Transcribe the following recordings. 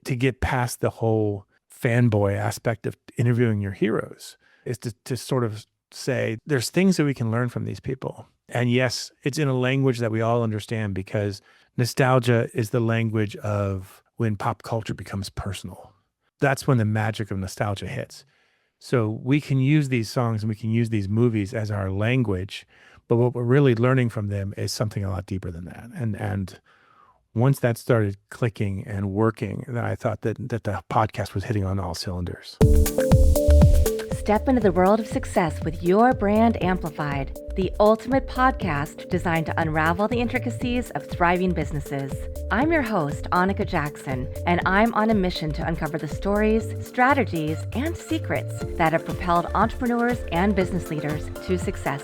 to get past the whole fanboy aspect of interviewing your heroes is to sort of say there's things that we can learn from these people. And yes, it's in a language that we all understand because nostalgia is the language of when pop culture becomes personal. That's when the magic of nostalgia hits. So we can use these songs and we can use these movies as our language, but what we're really learning from them is something a lot deeper than that. And once that started clicking and working, then I thought that the podcast was hitting on all cylinders. Step into the world of success with your brand amplified, the ultimate podcast designed to unravel the intricacies of thriving businesses. I'm your host, Annika Jackson, and I'm on a mission to uncover the stories, strategies, and secrets that have propelled entrepreneurs and business leaders to success.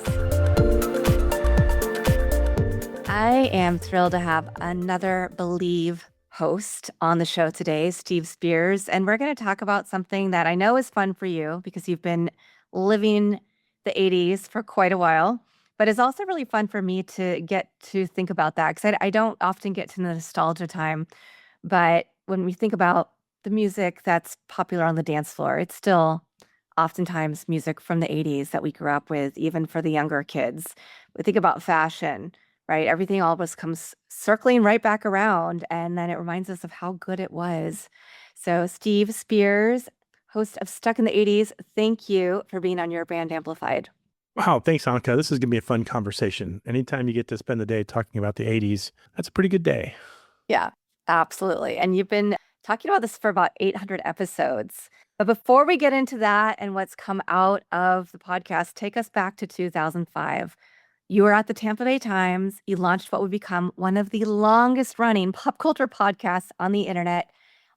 I am thrilled to have another Believe host on the show today, Steve Spears, and we're going to talk about something that I know is fun for you because you've been living the 80s for quite a while, but it's also really fun for me to get to think about that because I don't often get to the nostalgia time, but when we think about the music that's popular on the dance floor, it's still oftentimes music from the 80s that we grew up with, even for the younger kids. We think about fashion, right? Everything always comes circling right back around, and then it reminds us of how good it was. So Steve Spears, host of Stuck in the 80s, thank you for being on Your Brand Amplified. Wow, thanks, Annika. This is going to be a fun conversation. Anytime you get to spend the day talking about the 80s, that's a pretty good day. Yeah, absolutely. And you've been talking about this for about 800 episodes. But before we get into that and what's come out of the podcast, take us back to 2005. You were at the Tampa Bay Times. You launched what would become one of the longest running pop culture podcasts on the internet.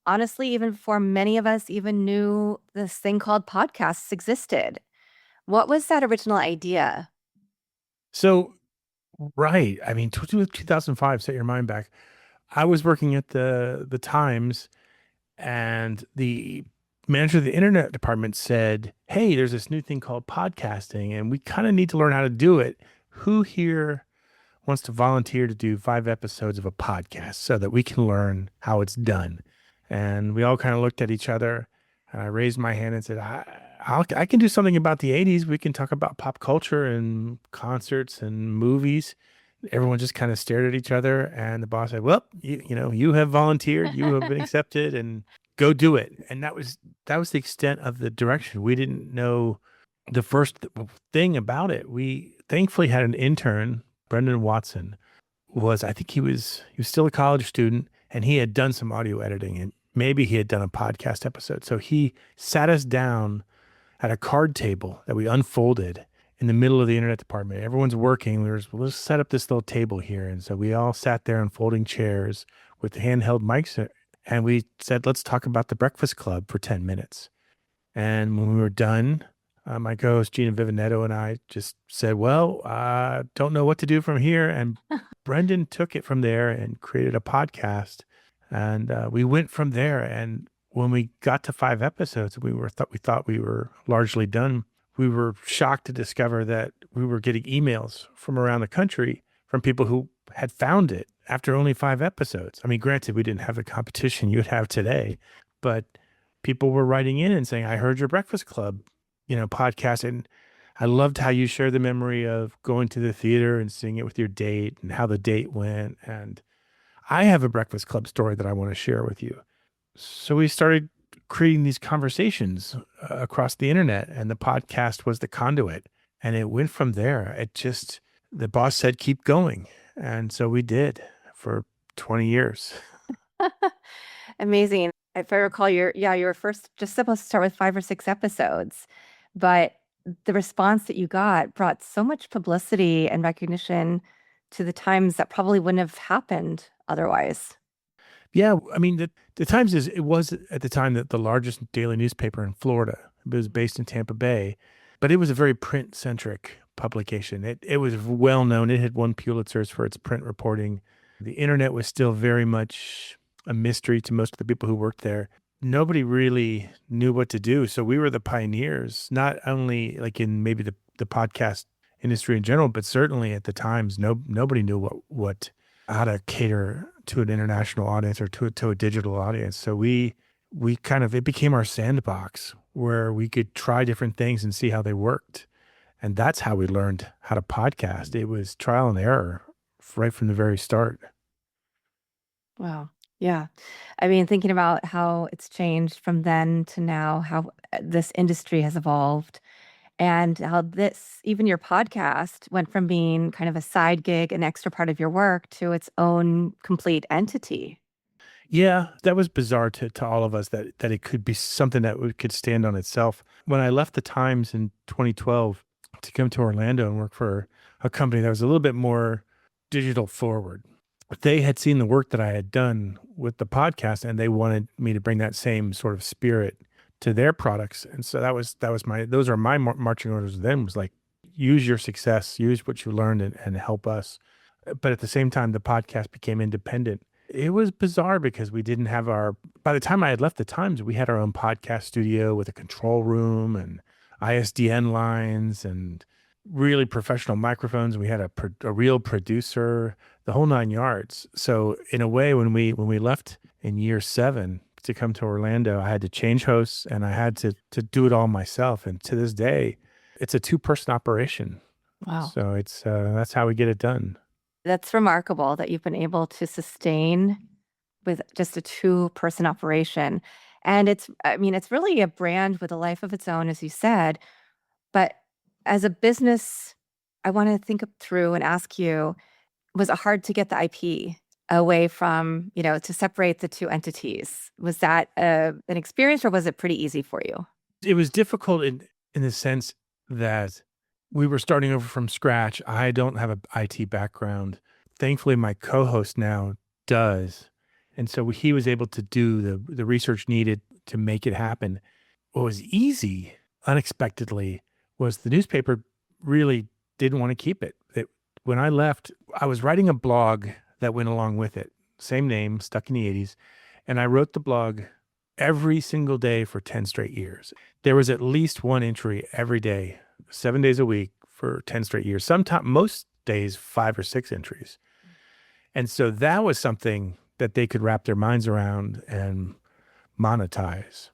Honestly, even before many of us even knew this thing called podcasts existed. What was that original idea? So, right. I mean, 2005, set your mind back. I was working at the Times, and the manager of the internet department said, "Hey, there's this new thing called podcasting, and we kind of need to learn how to do it. Who here wants to volunteer to do 5 episodes of a podcast so that we can learn how it's done?" And we all kind of looked at each other, and I raised my hand and said, I can do something about the 80s. We can talk about pop culture and concerts and movies. Everyone just kind of stared at each other, and the boss said, "Well, you have volunteered, you have been accepted, and go do it." And that was the extent of the direction. We didn't know the first thing about it. We thankfully had an intern, Brendan Watson. I think he was still a college student, and he had done some audio editing, and maybe he had done a podcast episode. So he sat us down at a card table that we unfolded in the middle of the internet department. Everyone's working. Let's set up this little table here. And so we all sat there in folding chairs with handheld mics, and we said, let's talk about the Breakfast Club for 10 minutes. And when we were done, my co-host Gina Vivinetto and I just said, well, don't know what to do from here. And Brendan took it from there and created a podcast. And we went from there. And when we got to 5 episodes, we thought we were largely done. We were shocked to discover that we were getting emails from around the country from people who had found it after only 5 episodes. I mean, granted, we didn't have the competition you'd have today, but people were writing in and saying, "I heard your Breakfast Club, podcast, and I loved how you shared the memory of going to the theater and seeing it with your date and how the date went. And I have a Breakfast Club story that I want to share with you." So we started creating these conversations across the internet, and the podcast was the conduit, and it went from there. The boss said, "Keep going." And so we did for 20 years. Amazing. If I recall, you were first just supposed to start with 5 or 6 episodes, but the response that you got brought so much publicity and recognition to the Times that probably wouldn't have happened otherwise. Yeah, I mean, the Times it was at the time the largest daily newspaper in Florida. It was based in Tampa Bay, but it was a very print-centric publication. It was well known. It had won Pulitzers for its print reporting. The internet was still very much a mystery to most of the people who worked there. Nobody really knew what to do. So we were the pioneers, not only like in maybe the podcast industry in general, but certainly at the Times, nobody knew how to cater to an international audience or to a digital audience. So we kind of, it became our sandbox where we could try different things and see how they worked. And that's how we learned how to podcast. It was trial and error right from the very start. Wow. Yeah. I mean, thinking about how it's changed from then to now, how this industry has evolved, and how this, even your podcast, went from being kind of a side gig, an extra part of your work, to its own complete entity. Yeah, that was bizarre to all of us that it could be something that could stand on itself. When I left the Times in 2012 to come to Orlando and work for a company that was a little bit more digital forward, they had seen the work that I had done with the podcast, and they wanted me to bring that same sort of spirit to their products. And so that was my those are my marching orders to them, was like, use your success, use what you learned, and help us. But at the same time, the podcast became independent. It was bizarre because we didn't have our, by the time I had left the Times, we had our own podcast studio with a control room and ISDN lines and really professional microphones. We had a real producer, the whole nine yards. So in a way, when we left in year 7 to come to Orlando, I had to change hosts and I had to do it all myself. And to this day, it's a 2-person operation. Wow. So it's that's how we get it done. That's remarkable that you've been able to sustain with just a two-person operation. And it's, I mean, it's really a brand with a life of its own, as you said. But as a business, I want to think it through and ask you, was it hard to get the IP away from, to separate the two entities? Was that an experience, or was it pretty easy for you? It was difficult in the sense that we were starting over from scratch. I don't have a IT background. Thankfully, my co-host now does. And so he was able to do the research needed to make it happen. What was easy, unexpectedly, was the newspaper really didn't want to keep it. When I left, I was writing a blog that went along with it. Same name, Stuck in the 80s. And I wrote the blog every single day for 10 straight years. There was at least one entry every day, 7 days a week for 10 straight years. Sometimes, most days, 5 or 6 entries. And so that was something that they could wrap their minds around and monetize.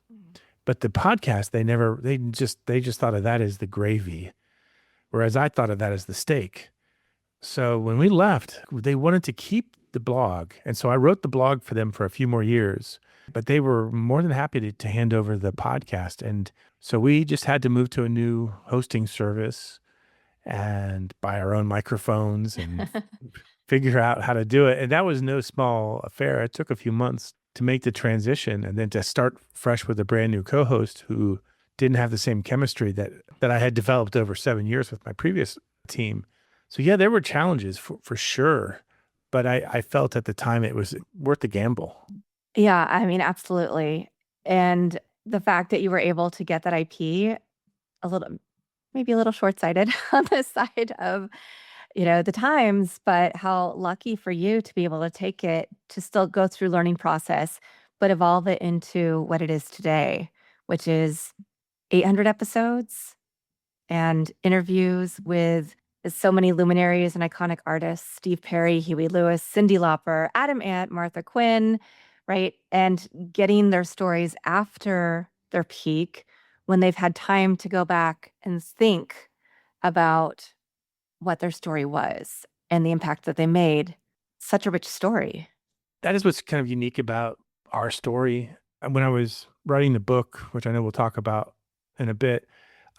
But the podcast, they just thought of that as the gravy, whereas I thought of that as the steak. So when we left, they wanted to keep the blog. And so I wrote the blog for them for a few more years, but they were more than happy to hand over the podcast. And so we just had to move to a new hosting service and buy our own microphones and figure out how to do it. And that was no small affair. It took a few months to make the transition and then to start fresh with a brand new co-host who didn't have the same chemistry that I had developed over 7 years with my previous team. So yeah, there were challenges for sure, but I felt at the time it was worth the gamble. Yeah, I mean, absolutely. And the fact that you were able to get that IP a little, maybe a little short-sighted on the side of, the times, but how lucky for you to be able to take it, to still go through learning process, but evolve it into what it is today, which is 800 episodes and interviews with so many luminaries and iconic artists: Steve Perry, Huey Lewis, Cyndi Lauper, Adam Ant, Martha Quinn, right? And getting their stories after their peak, when they've had time to go back and think about what their story was and the impact that they made. Such a rich story. That is what's kind of unique about our story. And when I was writing the book, which I know we'll talk about in a bit,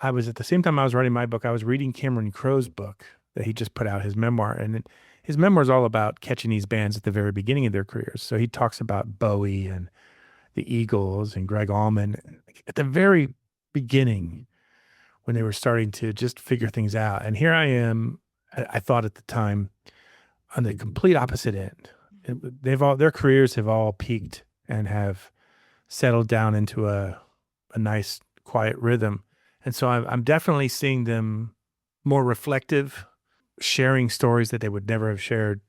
I was, at the same time I was writing my book, I was reading Cameron Crowe's book that he just put out, his memoir. And his memoir is all about catching these bands at the very beginning of their careers. So he talks about Bowie and the Eagles and Greg Allman at the very beginning, when they were starting to just figure things out. And here I am, I thought at the time, on the complete opposite end. Their careers have all peaked and have settled down into a nice, quiet rhythm. And so I'm definitely seeing them more reflective, sharing stories that they would never have shared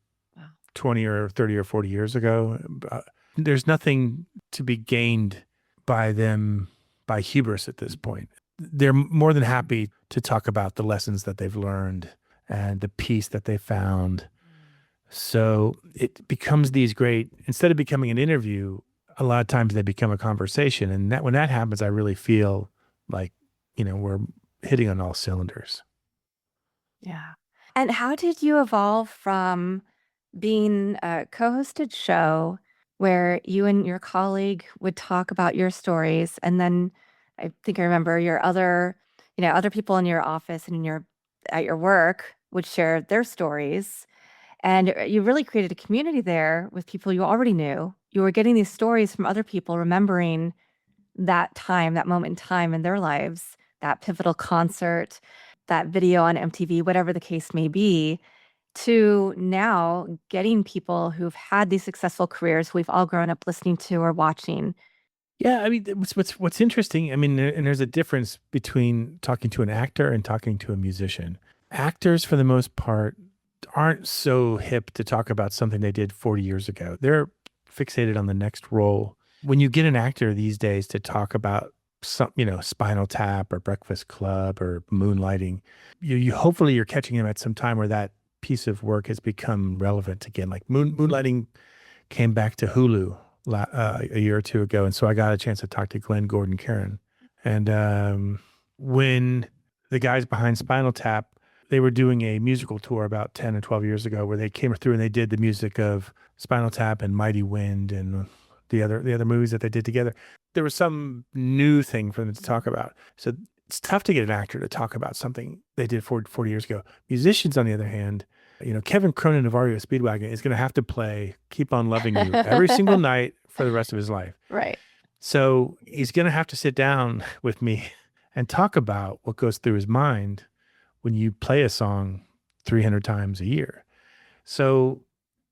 20 or 30 or 40 years ago. There's nothing to be gained by them, by hubris at this point. They're more than happy to talk about the lessons that they've learned and the peace that they found. So it becomes these great, instead of becoming an interview, a lot of times they become a conversation. And that when that happens, I really feel like, we're hitting on all cylinders. Yeah. And how did you evolve from being a co-hosted show where you and your colleague would talk about your stories, and then I think I remember your other people in your office and in your at your work would share their stories, and you really created a community there with people you already knew. You were getting these stories from other people, remembering that time, that moment in time in their lives, that pivotal concert, that video on MTV, whatever the case may be, to now getting people who've had these successful careers who we've all grown up listening to or watching. Yeah, I mean, what's interesting. I mean, and there's a difference between talking to an actor and talking to a musician. Actors, for the most part, aren't so hip to talk about something they did 40 years ago. They're fixated on the next role. When you get an actor these days to talk about some, Spinal Tap or Breakfast Club or Moonlighting, you hopefully you're catching them at some time where that piece of work has become relevant again. Like Moonlighting came back to Hulu a year or two ago, and so I got a chance to talk to Glenn Gordon Caron. And when the guys behind Spinal Tap, they were doing a musical tour about 10 or 12 years ago where they came through and they did the music of Spinal Tap and Mighty Wind and the other movies that they did together. There was some new thing for them to talk about. So it's tough to get an actor to talk about something they did 40 years ago. Musicians, on the other hand, Kevin Cronin of REO Speedwagon is going to have to play Keep on Loving You every single night for the rest of his life. Right. So he's going to have to sit down with me and talk about what goes through his mind when you play a song 300 times a year. So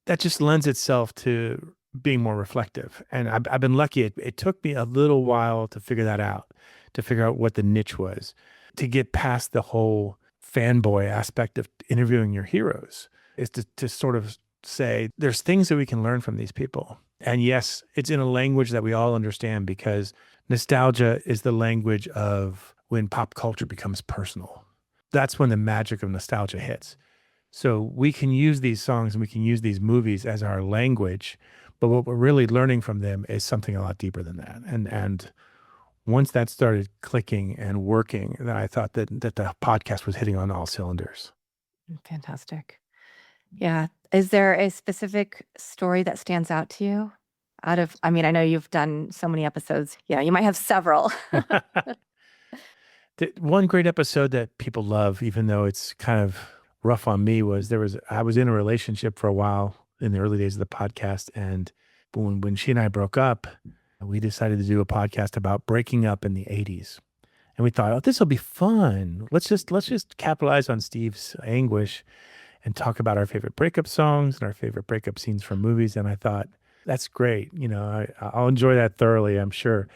that just lends itself to being more reflective. And I've been lucky. It took me a little while to figure that out, to figure out what the niche was, to get past the whole fanboy aspect of interviewing your heroes, is to sort of say there's things that we can learn from these people. And yes, it's in a language that we all understand because nostalgia is the language of when pop culture becomes personal. That's when the magic of nostalgia hits. So we can use these songs and we can use these movies as our language, but what we're really learning from them is something a lot deeper than that. And once that started clicking and working, then I thought that the podcast was hitting on all cylinders. Fantastic. Yeah. Is there a specific story that stands out to you? I mean, I know you've done so many episodes. Yeah, you might have several. The one great episode that people love, even though it's kind of rough on me, I was in a relationship for a while in the early days of the podcast, and when she and I broke up, we decided to do a podcast about breaking up in the 80s. And we thought, oh, this will be fun. Let's just capitalize on Steve's anguish and talk about our favorite breakup songs and our favorite breakup scenes from movies. And I thought, that's great. I'll enjoy that thoroughly, I'm sure.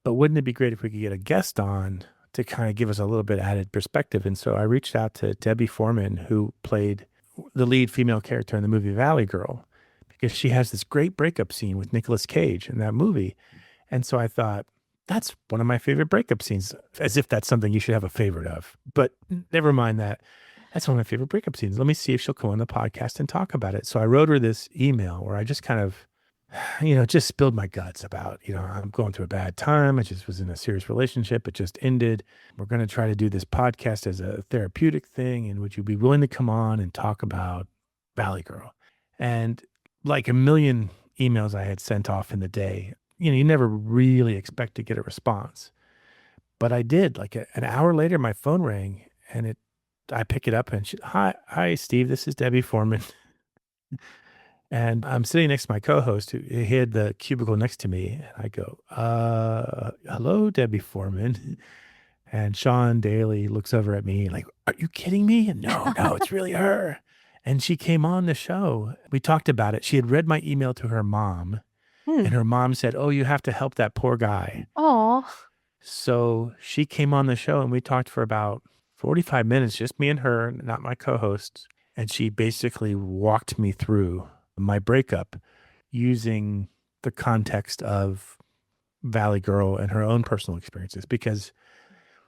But wouldn't it be great if we could get a guest on to kind of give us a little bit added perspective? And so I reached out to Debbie Foreman, who played the lead female character in the movie Valley Girl, because she has this great breakup scene with Nicolas Cage in that movie. And so I thought, that's one of my favorite breakup scenes, as if that's something you should have a favorite of. But never mind that. That's one of my favorite breakup scenes. Let me see if she'll come on the podcast and talk about it. So I wrote her this email where I just kind of, just spilled my guts about, I'm going through a bad time. I just was in a serious relationship. It just ended. We're going to try to do this podcast as a therapeutic thing. And would you be willing to come on and talk about Valley Girl? And like a million emails I had sent off in the day, you never really expect to get a response. But I did. Like an hour later, my phone rang and I pick it up and hi, Steve, this is Debbie Foreman. And I'm sitting next to my co-host who he had the cubicle next to me. And I go, hello, Debbie Foreman. And Sean Daly looks over at me like, are you kidding me? And no, it's really her. And she came on the show. We talked about it. She had read my email to her mom. And her mom said, oh, you have to help that poor guy. Oh. So she came on the show and we talked for about 45 minutes, just me and her, not my co-hosts. And she basically walked me through my breakup using the context of Valley Girl and her own personal experiences. Because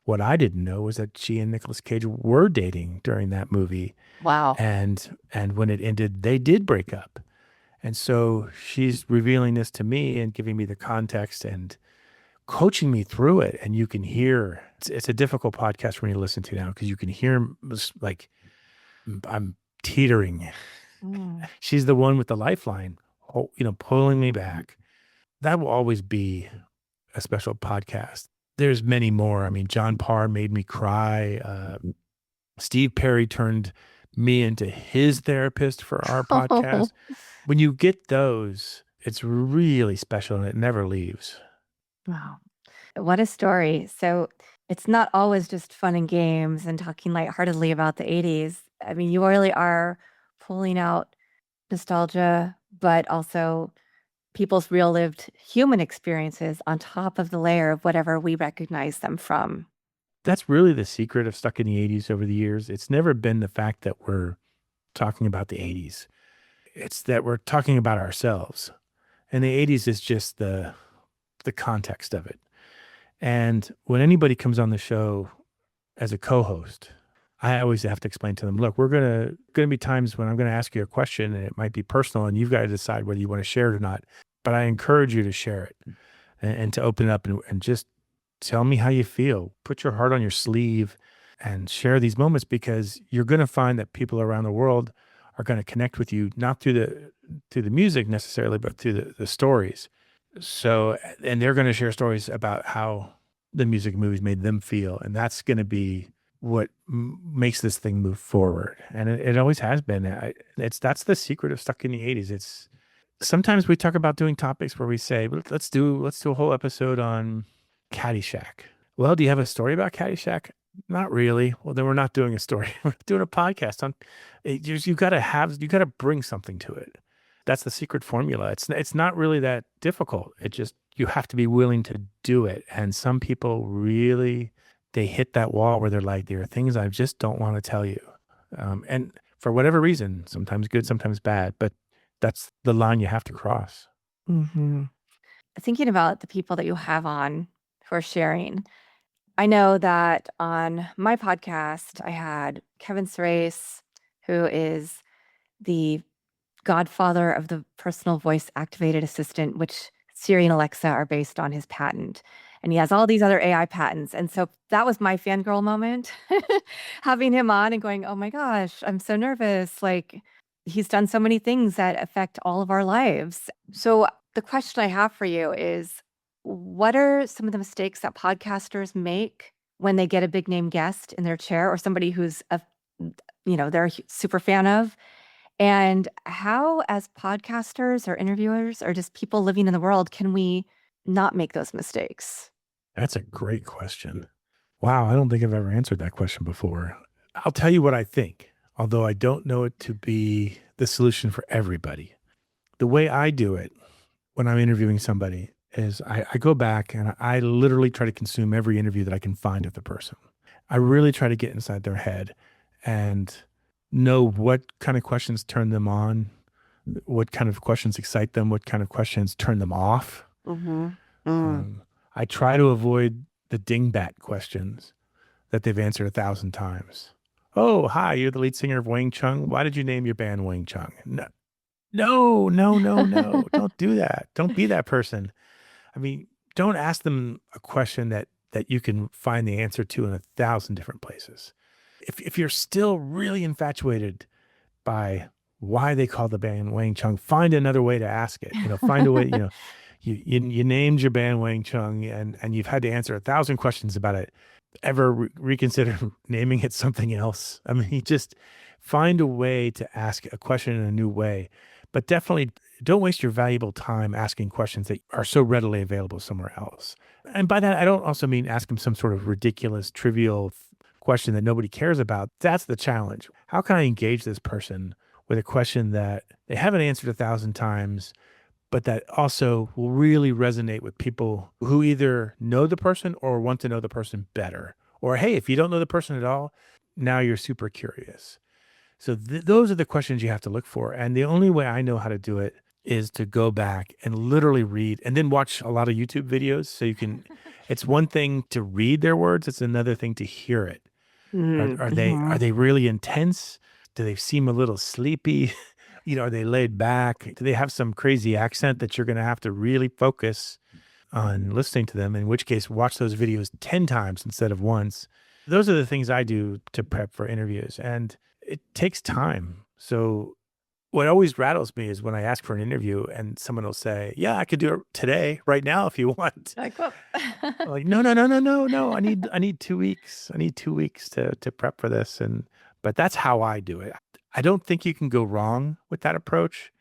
What I didn't know was that she and Nicolas Cage were dating during that movie, Wow. and when it ended, they did break up. And so she's revealing this to me and giving me the context and coaching me through it. And you can hear it's a difficult podcast for me to listen to now because you can hear like I'm teetering. Mm. She's the one with the lifeline, pulling me back. That will always be a special podcast. There's many more. I mean, John Parr made me cry. Steve Perry turned me into his therapist for our Oh, podcast. When you get those, it's really special and it never leaves. wow. What a story. So it's not always just fun and games and talking lightheartedly about the 80s. I mean, you really are pulling out nostalgia, but also people's real lived human experiences on top of the layer of whatever we recognize them from. That's really the secret of Stuck in the 80s over the years. It's never been the fact that we're talking about the 80s. It's that we're talking about ourselves. And the 80s is just the context of it. And when anybody comes on the show as a co-host, I always have to explain to them, look, we're gonna be times when I'm gonna ask you a question and it might be personal and you've got to decide whether you want to share it or not. But I encourage you to share it and to open it up and just tell me how you feel. Put your heart on your sleeve and share these moments because you're gonna find that people around the world are going to connect with you, not through the music necessarily, but through the stories. So, and they're going to share stories about how the music and movies made them feel. And that's going to be what makes this thing move forward. And it always has been. That's the secret of Stuck in the 80s. It's sometimes we talk about doing topics where we say, let's do a whole episode on Caddyshack. Well, do you have a story about Caddyshack? Not really. Well, then we're not doing a story. We're doing a podcast on it. You got to bring something to it. That's the secret formula. It's not really that difficult. It just, you have to be willing to do it. And some people really, they hit that wall where they're like, there are things I just don't want to tell you. And for whatever reason, sometimes good, sometimes bad, but that's the line you have to cross. Mm-hmm. Thinking about the people that you have on for sharing, I know that on my podcast, I had Kevin Surace, who is the godfather of the personal voice activated assistant, which Siri and Alexa are based on his patent. And he has all these other AI patents. And so that was my fangirl moment, having him on and going, oh my gosh, I'm so nervous. Like he's done so many things that affect all of our lives. So the question I have for you is, what are some of the mistakes that podcasters make when they get a big name guest in their chair or somebody who's they're a super fan of? And how, as podcasters or interviewers or just people living in the world, can we not make those mistakes? That's a great question. Wow, I don't think I've ever answered that question before. I'll tell you what I think, although I don't know it to be the solution for everybody. The way I do it when I'm interviewing somebody is I go back and I literally try to consume every interview that I can find of the person. I really try to get inside their head and know what kind of questions turn them on, what kind of questions excite them, what kind of questions turn them off. Mm-hmm. Mm. I try to avoid the dingbat questions that they've answered 1,000 times. Oh, hi, you're the lead singer of Wang Chung. Why did you name your band Wang Chung? No. Don't do that. Don't be that person. I mean, don't ask them a question that you can find the answer to in 1,000 different places. If you're still really infatuated by why they call the band Wang Chung, find another way to ask it. Find a way. You named your band Wang Chung, and you've had to answer 1,000 questions about it. Ever reconsider naming it something else? I mean, you just find a way to ask a question in a new way. But definitely don't waste your valuable time asking questions that are so readily available somewhere else. And by that, I don't also mean ask them some sort of ridiculous, trivial question that nobody cares about. That's the challenge. How can I engage this person with a question that they haven't answered 1,000 times, but that also will really resonate with people who either know the person or want to know the person better? Or, hey, if you don't know the person at all, now you're super curious. So those are the questions you have to look for. And the only way I know how to do it is to go back and literally read and then watch a lot of YouTube videos so you can it's one thing to read their words, it's another thing to hear it. Are Mm-hmm. they really intense? Do they seem a little sleepy? Are they laid back? Do they have some crazy accent that you're going to have to really focus on listening to them? In which case, watch those videos 10 times instead of once. Those are the things I do to prep for interviews, and it takes time. So what always rattles me is when I ask for an interview and someone will say, "Yeah, I could do it today, right now, if you want." Like, well, I'm like, no, no, no, no, no, no. I need 2 weeks. I need 2 weeks to prep for this. But that's how I do it. I don't think you can go wrong with that approach.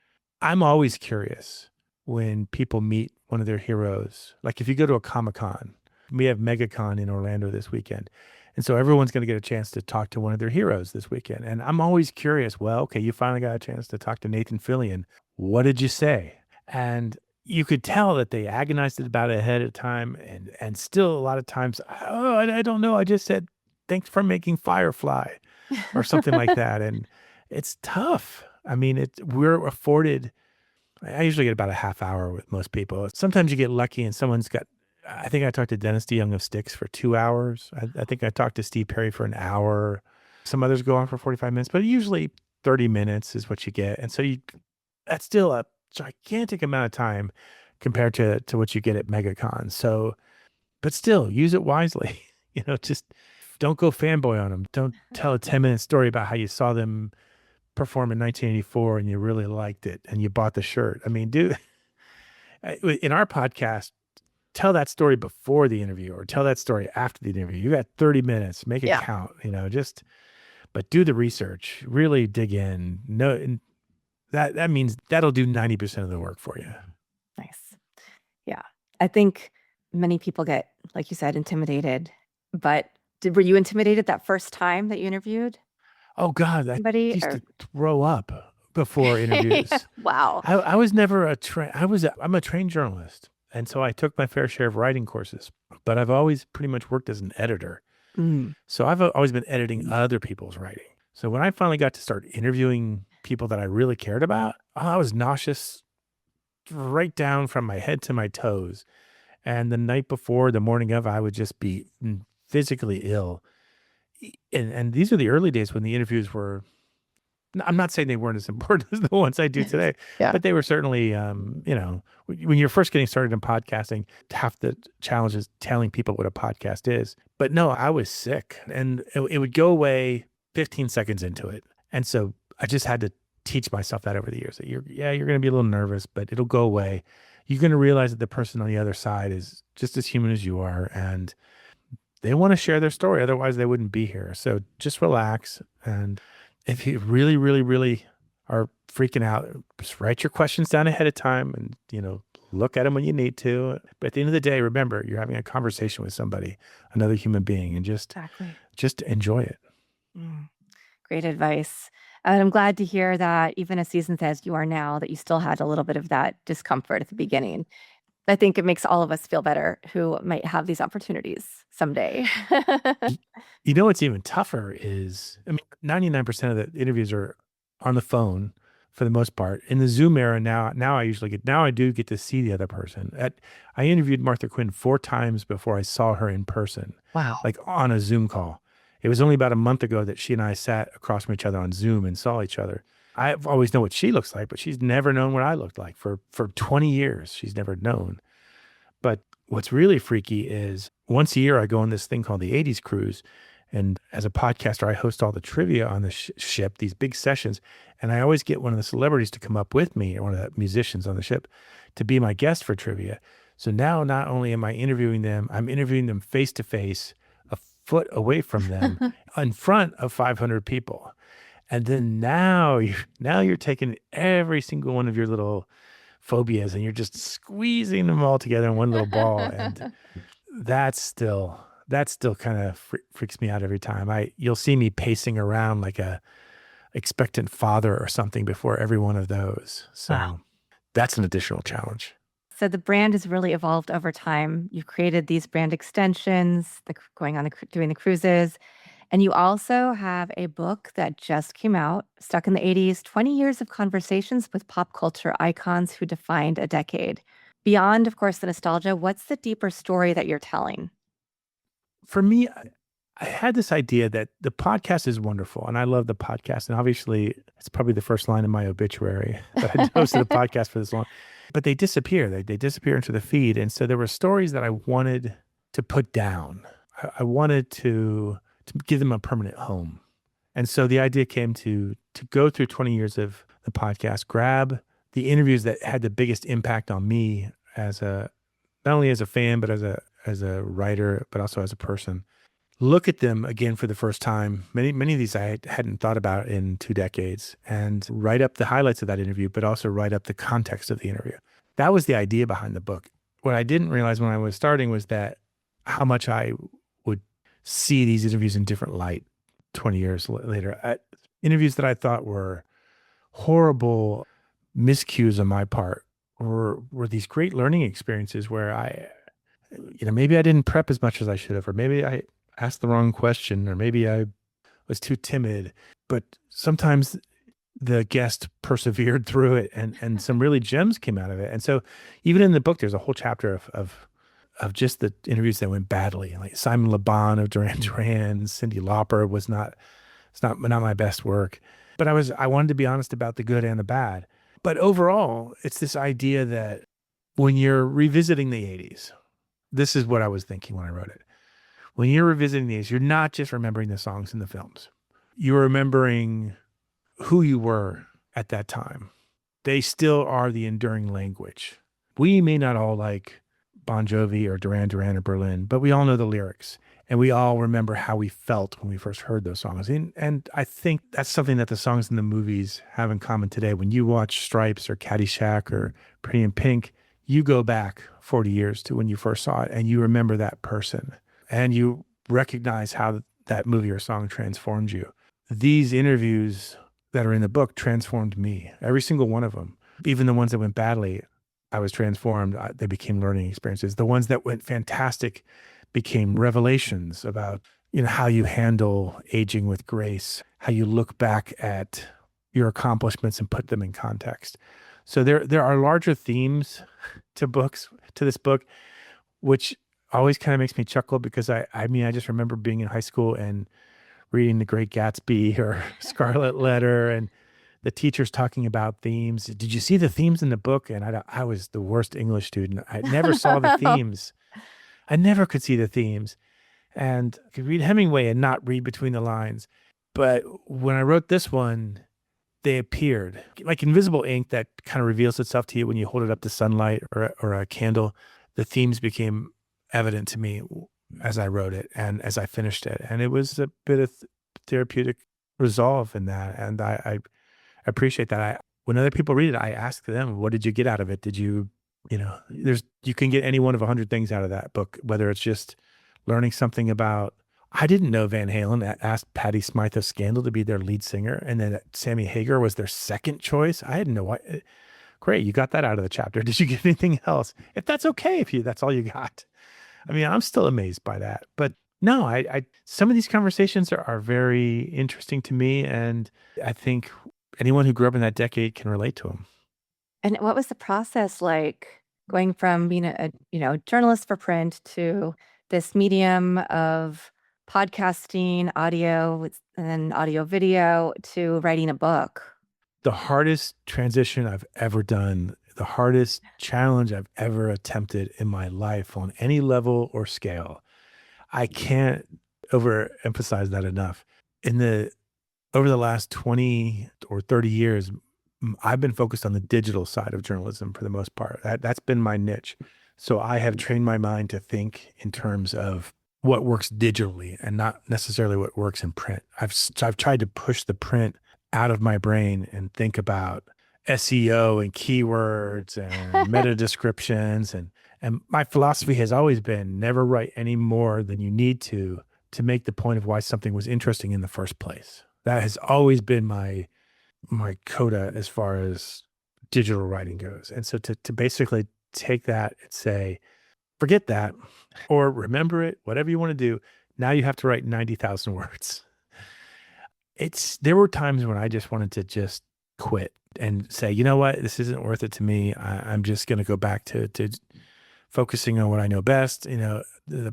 I'm always curious when people meet one of their heroes. Like if you go to a Comic-Con, we have MegaCon in Orlando this weekend. And so everyone's going to get a chance to talk to one of their heroes this weekend. And I'm always curious, well, okay, you finally got a chance to talk to Nathan Fillion. What did you say? And you could tell that they agonized about it ahead of time. And still a lot of times, oh, I don't know. I just said, thanks for making Firefly or something like that. And it's tough. I mean, we're afforded, I usually get about a half hour with most people. Sometimes you get lucky and someone's got, I think I talked to Dennis DeYoung of Styx for 2 hours. I think I talked to Steve Perry for an hour. Some others go on for 45 minutes, but usually 30 minutes is what you get. And so that's still a gigantic amount of time compared to what you get at MegaCon. So, but still use it wisely. Just don't go fanboy on them. Don't tell a 10-minute story about how you saw them perform in 1984 and you really liked it and you bought the shirt. I mean, in our podcast, tell that story before the interview or tell that story after the interview. You got 30 minutes, make it yeah. count, but do the research, really dig in. No, and that means that'll do 90% of the work for you. Nice. Yeah. I think many people get, like you said, intimidated. But were you intimidated that first time that you interviewed Oh God, I somebody? used Or to throw up before interviews. wow. I was never I'm a trained journalist. And so I took my fair share of writing courses, but I've always pretty much worked as an editor. Mm. So I've always been editing other people's writing. So when I finally got to start interviewing people that I really cared about, I was nauseous right down from my head to my toes. And the night before, the morning of, I would just be physically ill. And these are the early days when the interviews were, I'm not saying they weren't as important as the ones I do today, Yeah. but they were certainly, when you're first getting started in podcasting, half the challenge is telling people what a podcast is. But no, I was sick and it would go away 15 seconds into it. And so I just had to teach myself that over the years that you're going to be a little nervous, but it'll go away. You're going to realize that the person on the other side is just as human as you are. And they want to share their story. Otherwise they wouldn't be here. So just relax. And if you really, really, really are freaking out, just write your questions down ahead of time and, look at them when you need to. But at the end of the day, remember, you're having a conversation with somebody, another human being, and just enjoy it. Great advice. And I'm glad to hear that even as seasoned as you are now, that you still had a little bit of that discomfort at the beginning. I think it makes all of us feel better who might have these opportunities someday. What's even tougher is, 99% of the interviews are on the phone for the most part. In the Zoom era now I do get to see the other person. I interviewed Martha Quinn 4 times before I saw her in person. Wow. Like on a Zoom call. It was only about a month ago that she and I sat across from each other on Zoom and saw each other. I've always known what she looks like, but she's never known what I looked like for 20 years. She's never known. But what's really freaky is once a year I go on this thing called the 80s Cruise. And as a podcaster, I host all the trivia on the ship, these big sessions. And I always get one of the celebrities to come up with me, or one of the musicians on the ship, to be my guest for trivia. So now not only am I interviewing them, I'm interviewing them face to face, a foot away from them, in front of 500 people. And then now you're taking every single one of your little phobias and you're just squeezing them all together in one little ball. And that still kind of freaks me out every time. You'll see me pacing around like a expectant father or something before every one of those. So that's an additional challenge. So the brand has really evolved over time. You've created these brand extensions, doing the cruises. And you also have a book that just came out, Stuck in the 80s, 20 Years of Conversations with Pop Culture Icons Who Defined a Decade. Beyond, of course, the nostalgia, what's the deeper story that you're telling? For me, I had this idea that the podcast is wonderful and I love the podcast. And obviously, it's probably the first line in my obituary that I hosted a podcast for this long, but they disappear. They disappear into the feed. And so there were stories that I wanted to put down. I wanted to give them a permanent home. And so the idea came to go through 20 years of the podcast, grab the interviews that had the biggest impact on me as a not only as a fan, but as a writer, but also as a person. Look at them again for the first time. Many of these I hadn't thought about in 2 decades, and write up the highlights of that interview, but also write up the context of the interview. That was the idea behind the book. What I didn't realize when I was starting was that how much I would see these interviews in different light 20 years later. Interviews that I thought were horrible miscues on my part were these great learning experiences where maybe I didn't prep as much as I should have, or maybe I asked the wrong question, or maybe I was too timid. But sometimes the guest persevered through it, and some really gems came out of it. And so even in the book, there's a whole chapter of just the interviews that went badly, like Simon Le Bon of Duran Duran, Cyndi Lauper it's not my best work. But I wanted to be honest about the good and the bad. But overall, it's this idea that when you're revisiting the 80s, this is what I was thinking when I wrote it. When you're revisiting these, you're not just remembering the songs and the films. You're remembering who you were at that time. They still are the enduring language. We may not all like Bon Jovi or Duran Duran or Berlin, but we all know the lyrics. And we all remember how we felt when we first heard those songs. And I think that's something that the songs in the movies have in common today. When you watch Stripes or Caddyshack or Pretty in Pink, you go back 40 years to when you first saw it and you remember that person and you recognize how that movie or song transformed you. These interviews that are in the book transformed me, every single one of them. Even the ones that went badly, I was transformed. They became learning experiences. The ones that went fantastic became revelations about, how you handle aging with grace, how you look back at your accomplishments and put them in context. So there are larger themes to this book, which always kind of makes me chuckle because I just remember being in high school and reading The Great Gatsby or Scarlet Letter and the teachers talking about themes. Did you see the themes in the book? And I was the worst English student. I never saw the themes. I never could see the themes, and I could read Hemingway and not read between the lines. But when I wrote this one, they appeared like invisible ink that kind of reveals itself to you when you hold it up to sunlight or a candle. The themes became evident to me as I wrote it and as I finished it. And it was a bit of therapeutic resolve in that. And I appreciate that. When other people read it, I ask them, what did you get out of it? Did you, you can get any one of 100 things out of that book, whether it's just learning something about, I didn't know Van Halen asked Patti Smythe of Scandal to be their lead singer, and then Sammy Hagar was their second choice. I had no idea. Great, you got that out of the chapter. Did you get anything else? If that's okay, that's all you got. I mean, I'm still amazed by that. But no, I some of these conversations are very interesting to me, and I think anyone who grew up in that decade can relate to them. And what was the process like going from being a journalist for print to this medium of podcasting, audio, and then audio video to writing a book? The hardest transition I've ever done, the hardest challenge I've ever attempted in my life on any level or scale. I can't overemphasize that enough. Over the last 20 or 30 years, I've been focused on the digital side of journalism for the most part. That's been my niche. So I have trained my mind to think in terms of what works digitally and not necessarily what works in print. I've tried to push the print out of my brain and think about SEO and keywords and meta descriptions. And my philosophy has always been never write any more than you need to make the point of why something was interesting in the first place. That has always been my coda as far as digital writing goes. And so to basically take that and say, forget that or remember it, whatever you want to do, Now you have to write 90,000 words. There were times when I just wanted to just quit and say, you know what, this isn't worth it to me. I'm just going to go back to focusing on what I know best. The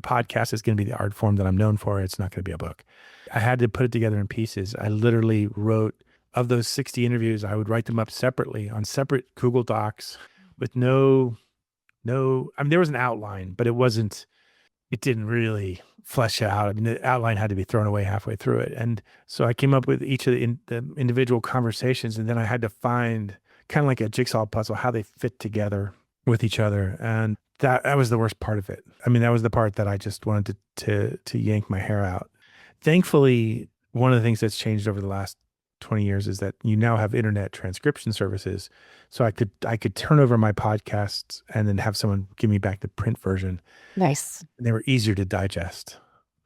podcast is going to be the art form that I'm known for. It's not going to be a book. I had to put it together in pieces. I literally wrote, of those 60 interviews, I would write them up separately on separate Google Docs with I mean, there was an outline, but it didn't really flesh out. I mean, the outline had to be thrown away halfway through it. And so I came up with each of the individual conversations, and then I had to find, kind of like a jigsaw puzzle, how they fit together with each other. And that was the worst part of it. I mean, that was the part that I just wanted to yank my hair out. Thankfully, one of the things that's changed over the last 20 years is that you now have internet transcription services. So I could turn over my podcasts and then have someone give me back the print version. Nice. And they were easier to digest.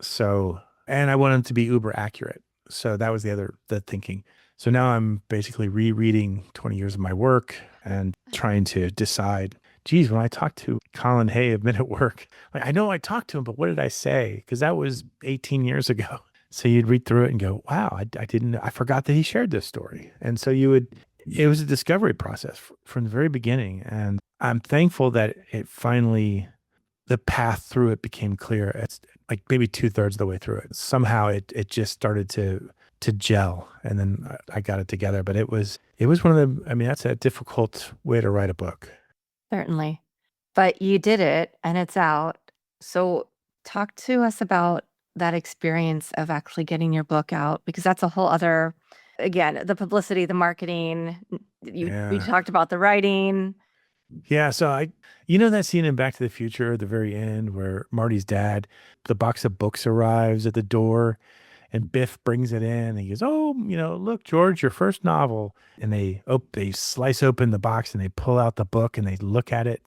So, and I wanted them to be uber accurate. So that was the thinking. So now I'm basically rereading 20 years of my work and trying to decide, geez, when I talked to Colin Hay of Men at Work, like, I know I talked to him, but what did I say? Because that was 18 years ago. So you'd read through it and go, wow, I forgot that he shared this story. And so it was a discovery process from the very beginning. And I'm thankful that the path through it became clear. It's like maybe 2/3 of the way through it. Somehow it just started to gel, and then I got it together. But it was one of I mean, that's a difficult way to write a book. Certainly. But you did it and it's out. So talk to us about that experience of actually getting your book out, because that's a whole other, again, the publicity, the marketing. We Yeah. talked about the writing. Yeah. So that scene in Back to the Future at the very end where Marty's dad, the box of books arrives at the door and Biff brings it in and he goes, oh, look, George, your first novel. And they slice open the box and they pull out the book and they look at it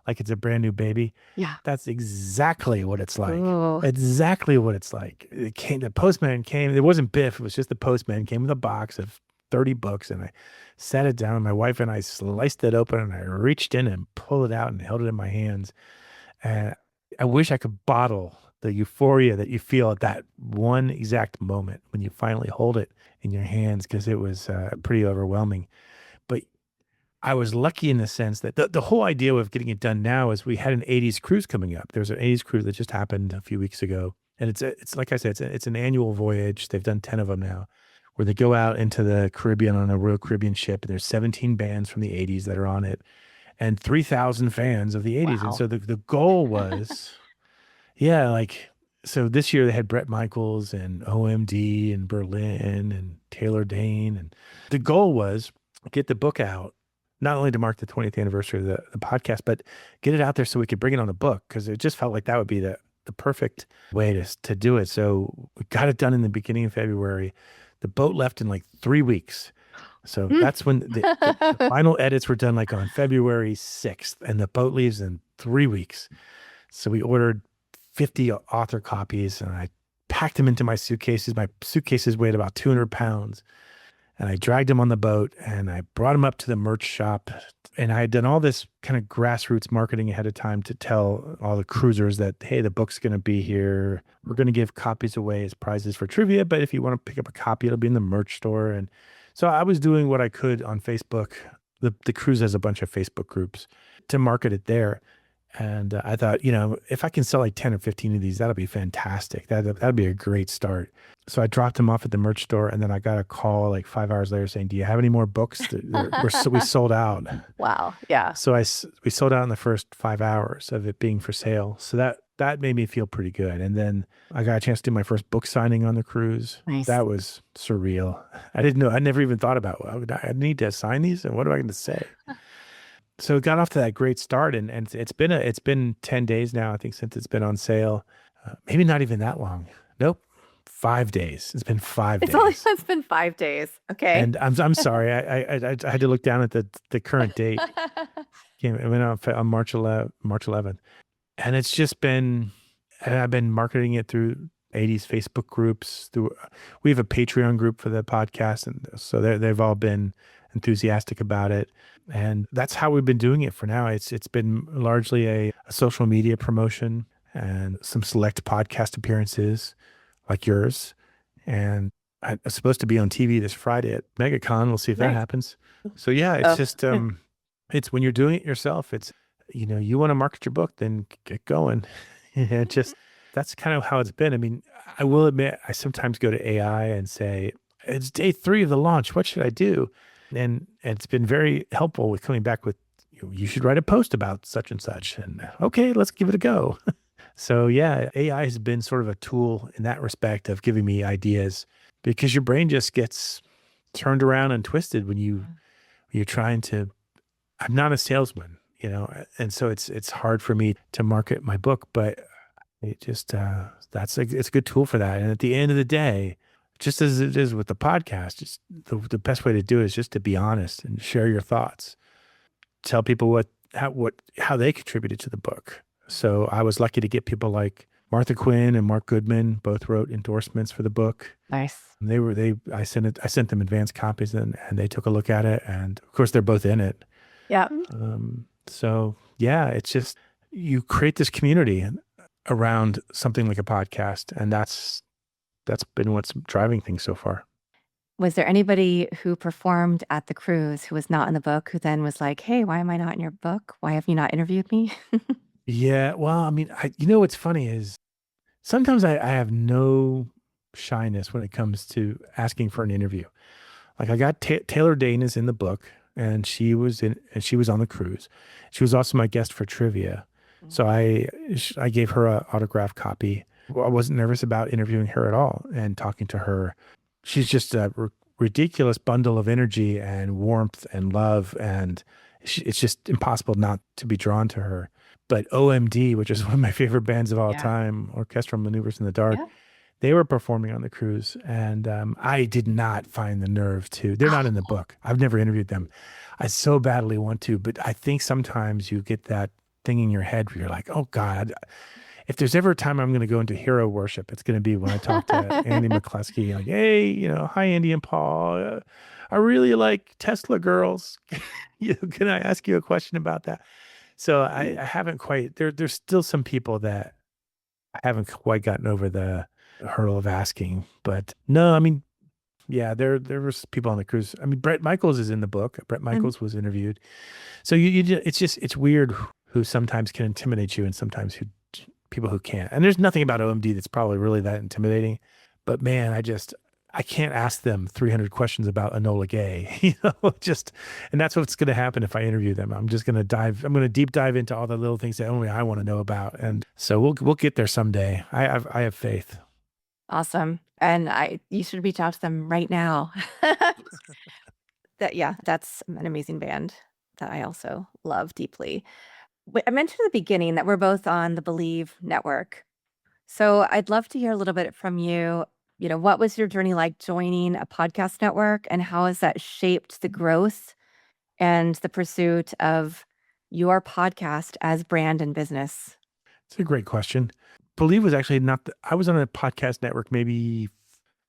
like it's a brand new baby. Yeah. That's exactly what it's like. Ooh. Exactly what it's like. The postman came. It wasn't Biff. It was just the postman came with a box of 30 books, and I sat it down. My wife and I sliced it open, and I reached in and pulled it out and held it in my hands. And I wish I could bottle the euphoria that you feel at that one exact moment when you finally hold it in your hands, because it was pretty overwhelming. But I was lucky in the sense that the whole idea of getting it done now is we had an 80s cruise coming up. There's an 80s cruise that just happened a few weeks ago. And it's like I said, it's an annual voyage. They've done 10 of them now, where they go out into the Caribbean on a Royal Caribbean ship. And there's 17 bands from the 80s that are on it and 3,000 fans of the 80s. Wow. And so the goal was, yeah, so this year they had Bret Michaels and OMD and Berlin and Taylor Dane. And the goal was get the book out, not only to mark the 20th anniversary of the podcast, but get it out there so we could bring it on a book, because it just felt like that would be the perfect way to do it. So we got it done in the beginning of February. The boat left in like 3 weeks. So that's when the final edits were done, like on February 6th, and the boat leaves in 3 weeks. So we ordered 50 author copies and I packed them into my suitcases. My suitcases weighed about 200 pounds. And I dragged him on the boat and I brought him up to the merch shop. And I had done all this kind of grassroots marketing ahead of time to tell all the cruisers that, hey, the book's going to be here. We're going to give copies away as prizes for trivia. But if you want to pick up a copy, it'll be in the merch store. And so I was doing what I could on Facebook. The cruise has a bunch of Facebook groups to market it there. And I thought, if I can sell like 10 or 15 of these, that'll be fantastic. That'd be a great start. So I dropped them off at the merch store, and then I got a call like 5 hours later saying, do you have any more books? We sold out. Wow. Yeah. So we sold out in the first 5 hours of it being for sale. So that made me feel pretty good. And then I got a chance to do my first book signing on the cruise. Nice. That was surreal. I didn't know. I never even thought about, I need to sign these, and what am I going to say? So it got off to that great start, and it's been 10 days now, I think, since it's been on sale. Maybe not even that long. Nope, 5 days. It's been 5 days. It's been 5 days. Okay. And I'm sorry, I had to look down at the current date. It went out on March 11th, and it's just been. And I've been marketing it through 80s Facebook groups. We have a Patreon group for the podcast, and so they've all been enthusiastic about it. And that's how we've been doing it for now. It's been largely a social media promotion. and some select podcast appearances like yours. And I'm supposed to be on TV this Friday at MegaCon. We'll see if that Nice. happens. So yeah, it's Oh, just it's when you're doing it yourself, it's you want to market your book, then get going. And just that's kind of how it's been. I mean, I will admit I sometimes go to AI and say, it's day 3 of the launch. What should I do? And it's been very helpful with coming back with you should write a post about such and such. And okay, let's give it a go. So yeah, AI has been sort of a tool in that respect of giving me ideas because your brain just gets turned around and twisted when you're trying to. I'm not a salesman, and so it's hard for me to market my book, but it just it's a good tool for that. And at the end of the day, just as it is with the podcast, just the best way to do it is just to be honest and share your thoughts. Tell people how they contributed to the book. So I was lucky to get people like Martha Quinn and Mark Goodman both wrote endorsements for the book. nice. I sent them advanced copies and they took a look at it. And of course they're both in it. Yeah. So yeah, it's just, you create this community around something like a podcast. And that's been what's driving things so far. Was there anybody who performed at the cruise who was not in the book who then was like, hey, why am I not in your book? Why have you not interviewed me? Yeah. Well, I mean, what's funny is sometimes I have no shyness when it comes to asking for an interview. Like I got Taylor Dane is in the book, and she was on the cruise. She was also my guest for trivia, so I gave her an autograph copy. I wasn't nervous about interviewing her at all and talking to her. She's just a ridiculous bundle of energy and warmth and love, and it's just impossible not to be drawn to her. But OMD, which is one of my favorite bands of all Yeah. time, Orchestral Maneuvers in the Dark, Yeah. they were performing on the cruise, and I did not find the nerve to. They're not in the book. I've never interviewed them. I so badly want to, but I think sometimes you get that thing in your head where you're like, oh God, if there's ever a time I'm going to go into hero worship, it's going to be when I talk to Andy McCluskey. Like, hey, hi, Andy and Paul. I really like Tesla girls. Can I ask you a question about that? So I haven't quite. There's still some people that I haven't quite gotten over the hurdle of asking. But no, I mean, yeah, there was people on the cruise. I mean, Brett Michaels is in the book. Brett Michaels was interviewed. So it's weird who sometimes can intimidate you and sometimes people who can't. And there's nothing about OMD that's probably really that intimidating. But man, I can't ask them 300 questions about Enola Gay, and that's what's going to happen if I interview them. I'm going to deep dive into all the little things that only I want to know about. And so we'll get there someday. I have faith. Awesome. And you should reach out to them right now. That's an amazing band that I also love deeply. I mentioned at the beginning that we're both on the Believe network. So I'd love to hear a little bit from you. What was your journey like joining a podcast network, and how has that shaped the growth and the pursuit of your podcast as brand and business? It's a great question. Believe was actually I was on a podcast network maybe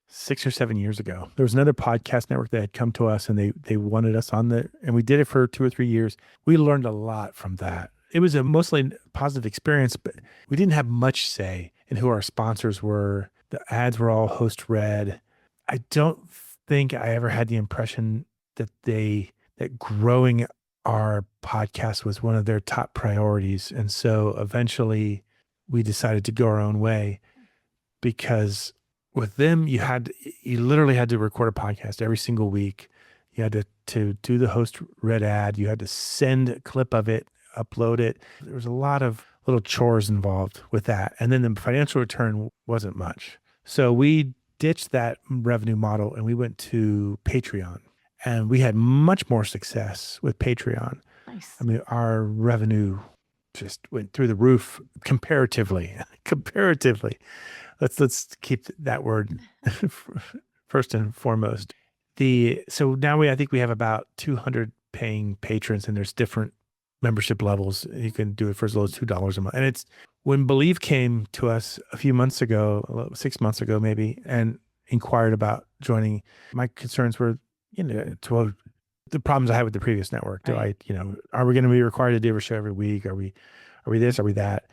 6 or 7 years ago. There was another podcast network that had come to us, and they wanted us on there, and we did it for 2 or 3 years. We learned a lot from that. It was a mostly positive experience, but we didn't have much say in who our sponsors were. The ads were all host read. I don't think I ever had the impression that growing our podcast was one of their top priorities. And so eventually we decided to go our own way, because with them, you literally had to record a podcast every single week. You had to do the host read ad. You had to send a clip of it, upload it. There was a lot of little chores involved with that. And then the financial return wasn't much. So we ditched that revenue model and we went to Patreon, and we had much more success with Patreon. Nice. I mean, our revenue just went through the roof comparatively. Let's keep that word first and foremost. So now I think we have about 200 paying patrons, and there's different membership levels. You can do it for as low as $2 a month. And it's when Believe came to us a few months ago, 6 months ago, maybe, and inquired about joining, my concerns were, the problems I had with the previous network. Right. Are we going to be required to do a show every week? Are we this? Are we that?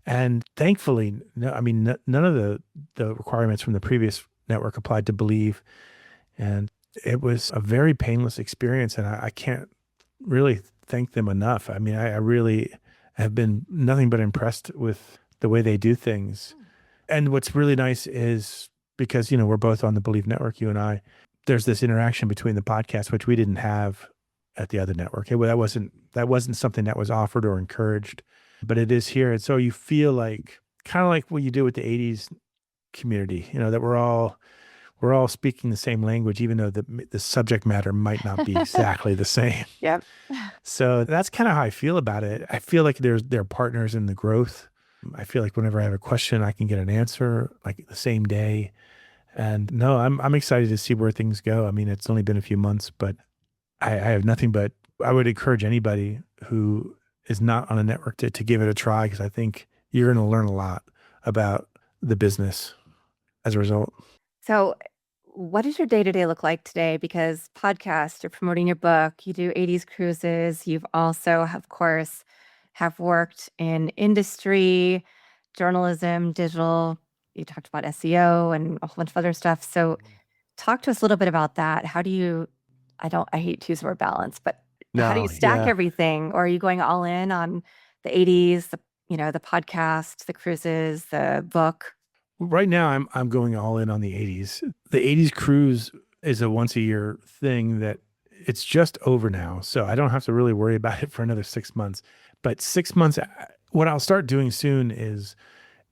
And thankfully, no, I mean, none of the requirements from the previous network applied to Believe. And it was a very painless experience. And I can't really thank them enough. I mean, I really have been nothing but impressed with the way they do things. And what's really nice is because, we're both on the Believe Network, you and I, there's this interaction between the podcasts, which we didn't have at the other network. That wasn't something that was offered or encouraged, but it is here. And so you feel like kind of like what you do with the 80s community, that we're all speaking the same language, even though the subject matter might not be exactly the same. Yep. So that's kind of how I feel about it. I feel like they're partners in the growth. I feel like whenever I have a question, I can get an answer like the same day. And no, I'm excited to see where things go. I mean, it's only been a few months, but I have nothing but I would encourage anybody who is not on a network to give it a try, because I think you're going to learn a lot about the business as a result. So, what does your day to day look like today? Because podcast, you're promoting your book, you do 80s cruises. You've also, of course, have worked in industry, journalism, digital. You talked about SEO and a whole bunch of other stuff. So, talk to us a little bit about that. How do you, I hate to use the word balance, but how do you No, stack yeah. everything? Or are you going all in on the 80s, the podcast, the cruises, the book? Right now, I'm going all in on the 80s. The 80s cruise is a once a year thing that it's just over now. So I don't have to really worry about it for another 6 months. But 6 months, what I'll start doing soon is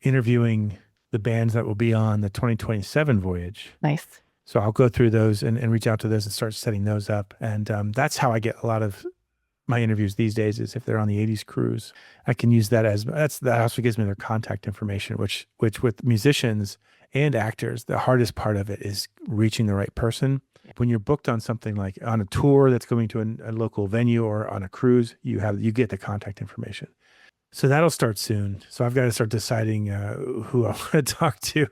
interviewing the bands that will be on the 2027 voyage. Nice. So I'll go through those and reach out to those and start setting those up. And that's how I get a lot of my interviews these days, is if they're on the 80s cruise. I can use that that also gives me their contact information, which with musicians and actors, the hardest part of it is reaching the right person. When you're booked on something like on a tour that's going to a local venue or on a cruise, you get the contact information. So that'll start soon. So I've got to start deciding who I want to talk to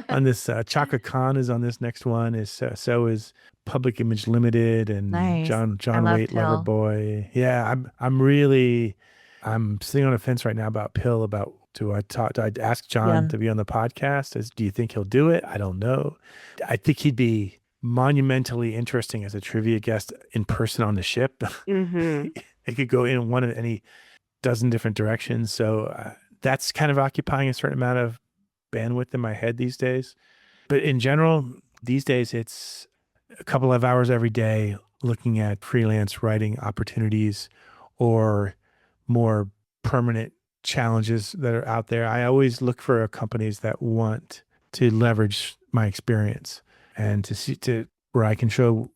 on this. Chaka Khan is on this next one. So is Public Image Limited and Nice. John I love Waite, Pill. Loverboy. Yeah, I'm sitting on a fence right now about Pill. About do I ask John Yeah. to be on the podcast? Do you think he'll do it? I don't know. I think he'd be monumentally interesting as a trivia guest in person on the ship. Mm-hmm. It could go in one of any dozen different directions. So that's kind of occupying a certain amount of bandwidth in my head these days. But in general, these days, it's a couple of hours every day looking at freelance writing opportunities or more permanent challenges that are out there. I always look for companies that want to leverage my experience and to where I can show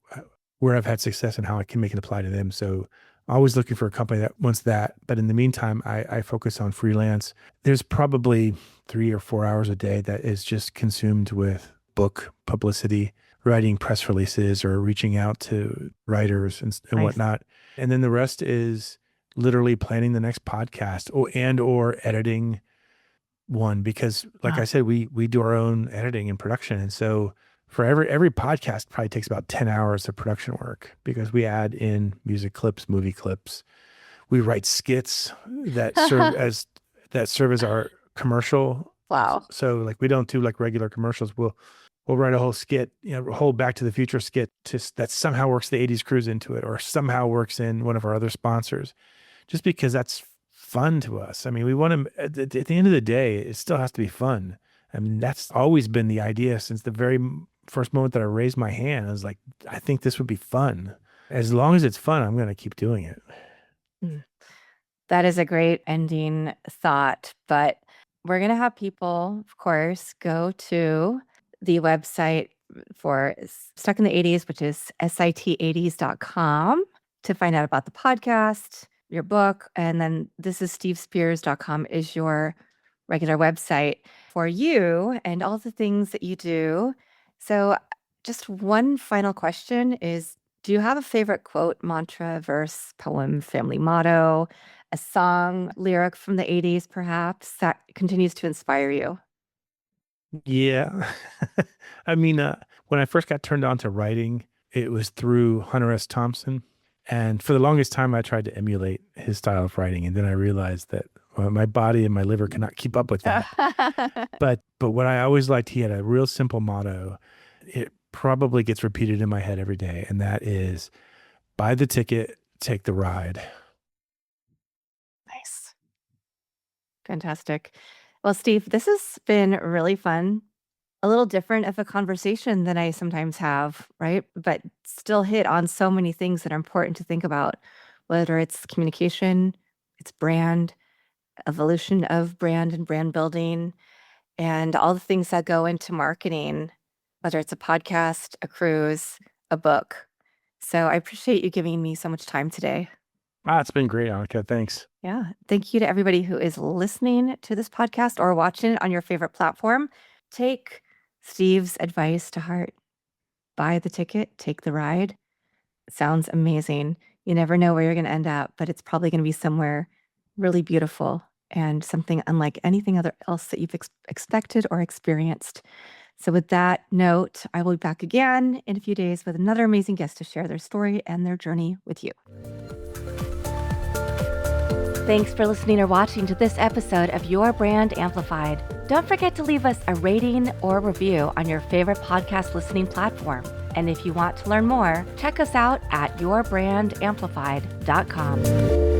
where I've had success and how I can make it apply to them. So always looking for a company that wants that. But in the meantime, I focus on freelance. There's probably 3 or 4 hours a day that is just consumed with book publicity, writing press releases or reaching out to writers and Nice. whatnot. And then the rest is literally planning the next podcast or editing one, because like Wow. I said, we do our own editing and production. And so for every podcast probably takes about 10 hours of production work, because we add in music clips, movie clips. We write skits that serve as our commercial. Wow. So like we don't do like regular commercials. We'll write a whole skit, a whole Back to the Future skit that somehow works the 80s cruise into it, or somehow works in one of our other sponsors, just because that's fun to us. I mean, we want to, at the end of the day, it still has to be fun. I mean, that's always been the idea since the very first moment that I raised my hand. I was like, I think this would be fun. As long as it's fun, I'm going to keep doing it. Mm. That is a great ending thought. But we're going to have people, of course, go to the website for Stuck in the 80s, which is sit80s.com, to find out about the podcast, your book. And then this is stevespears.com is your regular website for you and all the things that you do. So just one final question is, do you have a favorite quote, mantra, verse, poem, family motto, a song, lyric from the 80s, perhaps, that continues to inspire you? Yeah. I mean, when I first got turned on to writing, it was through Hunter S. Thompson. And for the longest time, I tried to emulate his style of writing. And then I realized that My body and my liver cannot keep up with that. But what I always liked, he had a real simple motto. It probably gets repeated in my head every day, and that is, buy the ticket, take the ride. Nice. Fantastic. Well, Steve, this has been really fun. A little different of a conversation than I sometimes have, right? But still hit on so many things that are important to think about, whether it's communication, it's brand, evolution of brand and brand building, and all the things that go into marketing, whether it's a podcast, a cruise, a book. So I appreciate you giving me so much time today. It's been great, Annika. Thanks. Yeah. Thank you to everybody who is listening to this podcast or watching it on your favorite platform. Take Steve's advice to heart. Buy the ticket, take the ride. It sounds amazing. You never know where you're going to end up, but it's probably going to be somewhere really beautiful and something unlike anything else that you've expected or experienced. So with that note, I will be back again in a few days with another amazing guest to share their story and their journey with you. Thanks for listening or watching to this episode of Your Brand Amplified. Don't forget to leave us a rating or review on your favorite podcast listening platform. And if you want to learn more, check us out at yourbrandamplified.com.